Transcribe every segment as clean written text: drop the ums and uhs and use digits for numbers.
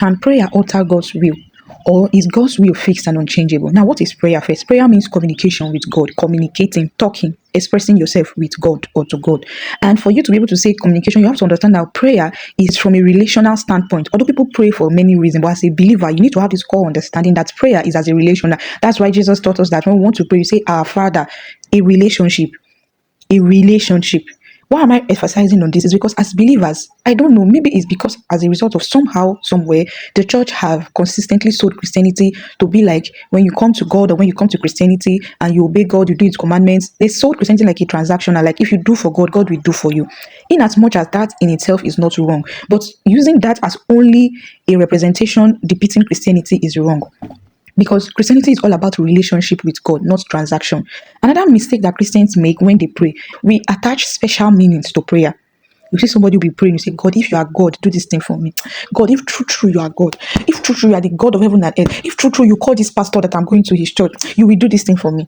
Can prayer alter God's will? Or is God's will fixed and unchangeable? Now, what is prayer first? Prayer means communication with God, communicating, talking, expressing yourself with God or to God. And for you to be able to say communication, you have to understand that prayer is from a relational standpoint. Although people pray for many reasons, but as a believer, you need to have this core understanding that prayer is as a relational. That's why Jesus taught us that when we want to pray, you say, Our Father, a relationship. A relationship. Why am I emphasizing on this? Is because as believers, I don't know, maybe it's because as a result of somehow, somewhere, the church have consistently sold Christianity to be like when you come to God or when you come to Christianity and you obey God, you do His commandments. They sold Christianity like a transactional, like if you do for God, God will do for you. In as much as that in itself is not wrong, but using that as only a representation depicting Christianity is wrong. Because Christianity is all about relationship with God, not transaction. Another mistake that Christians make when they pray, we attach special meanings to prayer. You see somebody will be praying, you say, God, if you are God, do this thing for me. God, if true you are God, if true you are the God of heaven and earth, if true you call this pastor that I'm going to his church, you will do this thing for me.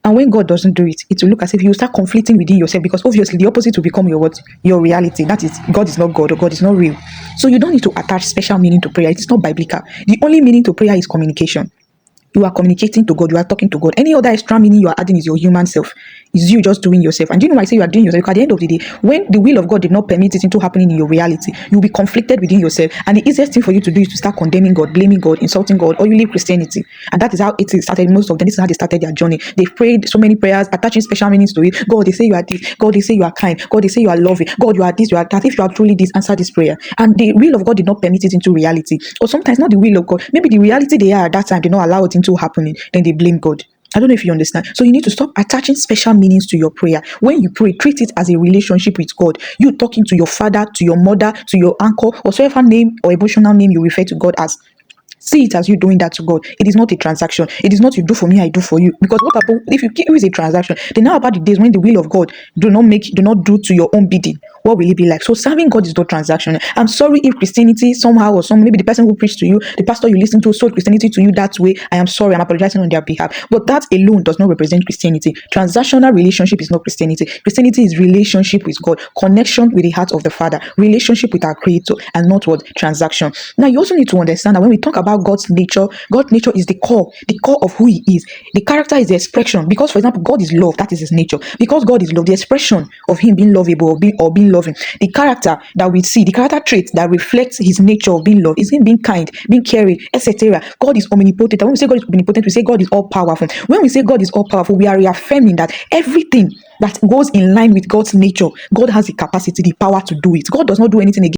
And when God doesn't do it, it will look as if you start conflicting within yourself, because obviously the opposite will become your what? Your reality. That is, God is not God or God is not real. So you don't need to attach special meaning to prayer. It's not biblical. The only meaning to prayer is communication. You are communicating to God, you are talking to God. Any other extra meaning you are adding is your human self. Is you just doing yourself. And do you know why I say you are doing yourself? Because at the end of the day, when the will of God did not permit it into happening in your reality, you'll be conflicted within yourself. And the easiest thing for you to do is to start condemning God, blaming God, insulting God, or you leave Christianity. And that is how it started. Most of them, this is how they started their journey. They've prayed so many prayers, attaching special meanings to it. God, they say you are this. God, they say you are kind. God, they say you are loving. God, you are this, you are that. If you are truly this, answer this prayer. And the will of God did not permit it into reality. Or sometimes not the will of God. Maybe the reality they are at that time did not allow it into happening. Then they blame God. I don't know if you understand. So you need to stop attaching special meanings to your prayer. When you pray, treat it as a relationship with God. You talking to your father, to your mother, to your uncle, whatsoever name or emotional name you refer to God as. See it as you doing that to God. It is not a transaction. It is not you do for me, I do for you. Because what happens if you keep it a transaction? Then now about the days when the will of God do not do to your own bidding. What will it be like? So serving God is not transaction. I'm sorry if Christianity somehow or some maybe the person who preached to you, the pastor you listen to sold Christianity to you that way. I am sorry. I'm apologizing on their behalf. But that alone does not represent Christianity. Transactional relationship is not Christianity. Christianity is relationship with God, connection with the heart of the Father, relationship with our Creator, and not what transaction. Now you also need to understand that when we talk about God's nature is the core of who He is. The character is the expression. Because, for example, God is love, that is His nature. Because God is love, the expression of Him being lovable or being loving. The character that we see, the character trait that reflects His nature of being love is Him being kind, being caring, etc. God is omnipotent. And when we say God is omnipotent, we say God is all powerful. When we say God is all powerful, we are reaffirming that everything that goes in line with God's nature, God has the capacity, the power to do it. God does not do anything again.